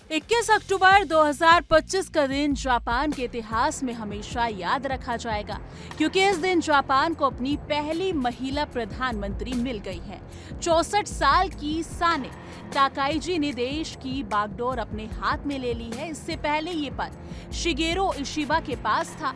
21 अक्टूबर 2025 का दिन जापान के इतिहास में हमेशा याद रखा जाएगा, क्योंकि इस दिन जापान को अपनी पहली महिला प्रधानमंत्री मिल गई है। 64 साल की साने ताकाईजी ने देश की बागडोर अपने हाथ में ले ली है। इससे पहले ये पद शिगेरो इशिबा के पास था।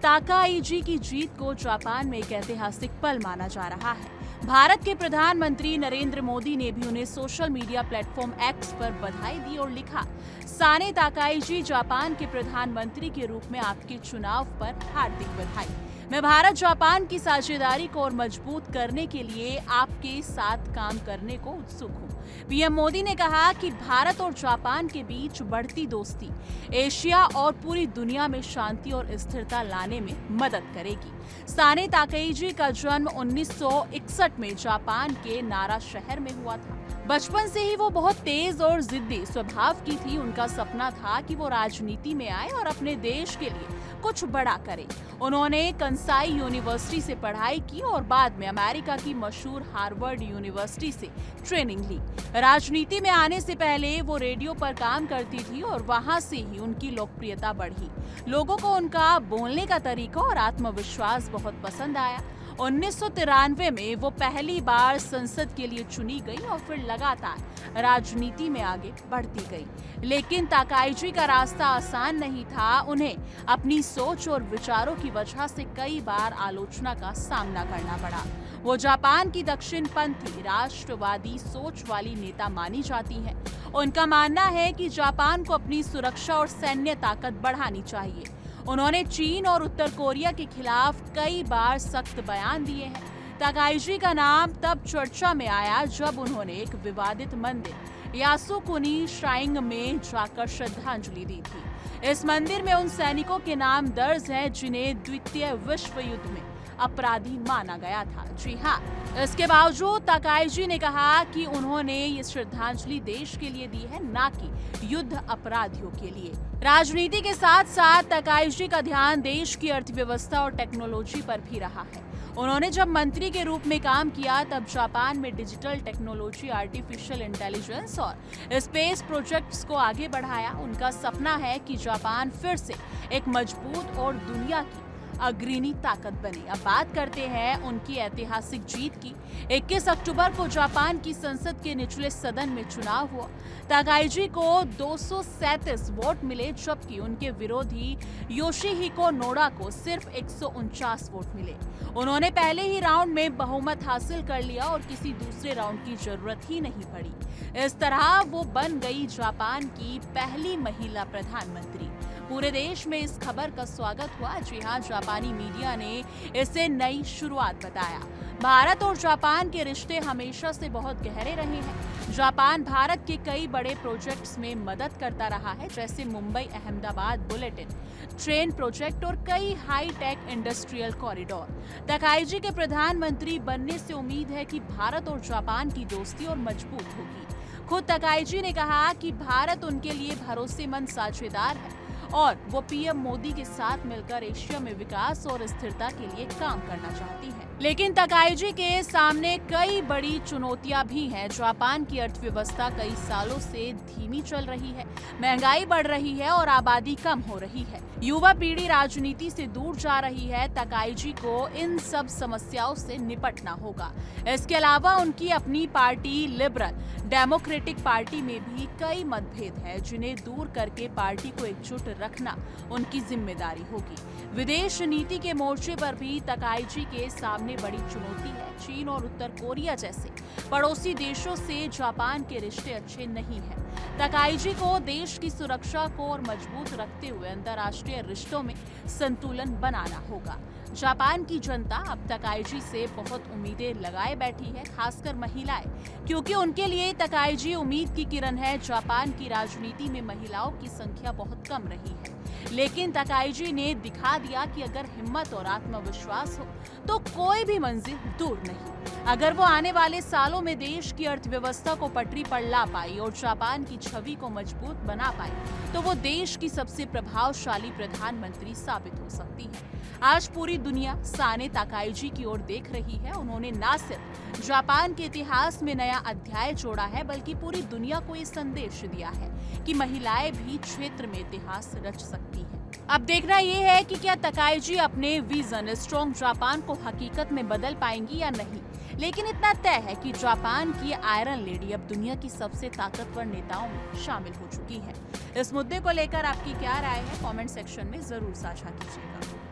ताकाईजी की जीत को जापान में एक ऐतिहासिक पल माना जा रहा है। भारत के प्रधानमंत्री नरेंद्र मोदी ने भी उन्हें सोशल मीडिया प्लेटफॉर्म एक्स पर बधाई दी और लिखा, साने ताकाईजी, जापान के प्रधानमंत्री के रूप में आपके चुनाव पर हार्दिक बधाई। मैं भारत जापान की साझेदारी को और मजबूत करने के लिए आपके साथ काम करने को उत्सुक हूँ। पीएम मोदी ने कहा कि भारत और जापान के बीच बढ़ती दोस्ती एशिया और पूरी दुनिया में शांति और स्थिरता लाने में मदद करेगी। साने ताकाईजी का जन्म 1961 में जापान के नारा शहर में हुआ था। बचपन से ही वो बहुत तेज और जिद्दी स्वभाव की थी। उनका सपना था कि वो राजनीति में आए और अपने देश के लिए कुछ बड़ा करे। उन्होंने कंसाई यूनिवर्सिटी से पढ़ाई की और बाद में अमेरिका की मशहूर हार्वर्ड यूनिवर्सिटी से ट्रेनिंग ली। राजनीति में आने से पहले वो रेडियो पर काम करती थी और वहां से ही उनकी लोकप्रियता बढ़ी। लोगों को उनका बोलने का तरीका और आत्मविश्वास बहुत पसंद आया। 1993 में वो पहली बार संसद के लिए चुनी गई और फिर लगातार राजनीति में आगे बढ़ती गई। लेकिन ताकाईजी का रास्ता आसान नहीं था। उन्हें अपनी सोच और विचारों की वजह से कई बार आलोचना का सामना करना पड़ा। वो जापान की दक्षिणपंथी राष्ट्रवादी सोच वाली नेता मानी जाती हैं। उनका मानना है कि जापान को अपनी सुरक्षा और सैन्य ताकत बढ़ानी चाहिए। उन्होंने चीन और उत्तर कोरिया के खिलाफ कई बार सख्त बयान दिए हैं। ताकाईजी का नाम तब चर्चा में आया जब उन्होंने एक विवादित मंदिर यासुकुनी श्राइन में जाकर श्रद्धांजलि दी थी। इस मंदिर में उन सैनिकों के नाम दर्ज हैं जिन्हें द्वितीय विश्व युद्ध में अपराधी माना गया था। जी हाँ, इसके बावजूद ताकाईजी ने कहा कि उन्होंने ये श्रद्धांजलि देश के लिए दी है, ना कि युद्ध अपराधियों के लिए। राजनीति के साथ साथ ताकाईजी का ध्यान देश की अर्थव्यवस्था और टेक्नोलॉजी पर भी रहा है। उन्होंने जब मंत्री के रूप में काम किया तब जापान में डिजिटल टेक्नोलॉजी, आर्टिफिशियल इंटेलिजेंस और स्पेस प्रोजेक्ट्स को आगे बढ़ाया। उनका सपना है कि जापान फिर से एक मजबूत और दुनिया की अग्रणी ताकत बने। अब बात करते हैं उनकी ऐतिहासिक जीत की। 21 अक्टूबर को जापान की संसद के निचले सदन में चुनाव हुआ। ताकाईजी को 237 वोट मिले, जबकि उनके विरोधी योशिहिको नोडा को सिर्फ 149 वोट मिले। उन्होंने पहले ही राउंड में बहुमत हासिल कर लिया और किसी दूसरे राउंड की जरूरत ही नहीं पड़ी। इस तरह वो बन गई जापान की पहली महिला प्रधानमंत्री। पूरे देश में इस खबर का स्वागत हुआ। जी हाँ, जापानी मीडिया ने इसे नई शुरुआत बताया। भारत और जापान के रिश्ते हमेशा से बहुत गहरे रहे हैं। जापान भारत के कई बड़े प्रोजेक्ट्स में मदद करता रहा है, जैसे Mumbai Ahmedabad bulletin train project और कई हाई टेक इंडस्ट्रियल कॉरिडोर। ताकाईजी के प्रधानमंत्री बनने से उम्मीद है कि भारत और जापान की दोस्ती और मजबूत होगी। खुद ताकाईजी ने कहा कि भारत उनके लिए भरोसेमंद साझेदार है और वो पीएम मोदी के साथ मिलकर एशिया में विकास और स्थिरता के लिए काम करना चाहती है। लेकिन ताकाईजी के सामने कई बड़ी चुनौतियां भी हैं। जापान की अर्थव्यवस्था कई सालों से धीमी चल रही है, महंगाई बढ़ रही है और आबादी कम हो रही है। युवा पीढ़ी राजनीति से दूर जा रही है। ताकाईजी को इन सब समस्याओं से निपटना होगा। इसके अलावा उनकी अपनी पार्टी लिबरल डेमोक्रेटिक पार्टी में भी कई मतभेद हैं, जिन्हें दूर करके पार्टी को एकजुट रखना उनकी जिम्मेदारी होगी। विदेश नीति के मोर्चे पर भी ताकाईजी के सामने बड़ी चुनौती है। चीन और उत्तर कोरिया जैसे पड़ोसी देशों से जापान के रिश्ते अच्छे नहीं हैं। ताकाईजी को देश की सुरक्षा को और मजबूत रखते हुए अंतर्राष्ट्रीय रिश्तों में संतुलन बनाना होगा। जापान की जनता अब ताकाईजी से बहुत उम्मीदें लगाए बैठी है, खासकर महिलाएं, क्योंकि उनके लिए ताकाईजी उम्मीद की किरण है। जापान की राजनीति में महिलाओं की संख्या बहुत कम रही है, लेकिन ताकाईजी ने दिखा दिया कि अगर हिम्मत और आत्मविश्वास हो तो कोई भी मंजिल दूर नहीं। अगर वो आने वाले सालों में देश की अर्थव्यवस्था को पटरी पर ला पाई और जापान की छवि को मजबूत बना पाई तो वो देश की सबसे प्रभावशाली प्रधानमंत्री साबित हो सकती है। आज पूरी पूरी दुनिया साने ताकाईजी की ओर देख रही है। उन्होंने न सिर्फ जापान के इतिहास में नया अध्याय जोड़ा है, बल्कि पूरी दुनिया को ये संदेश दिया है कि महिलाएं भी क्षेत्र में इतिहास रच सकती हैं। अब देखना ये है कि क्या ताकाईजी अपने विजन स्ट्रॉन्ग जापान को हकीकत में बदल पाएंगी या नहीं। लेकिन इतना तय है कि जापान की आयरन लेडी अब दुनिया की सबसे ताकतवर नेताओं में शामिल हो चुकी है। इस मुद्दे को लेकर आपकी क्या राय है, कमेंट सेक्शन में जरूर साझा कीजिएगा।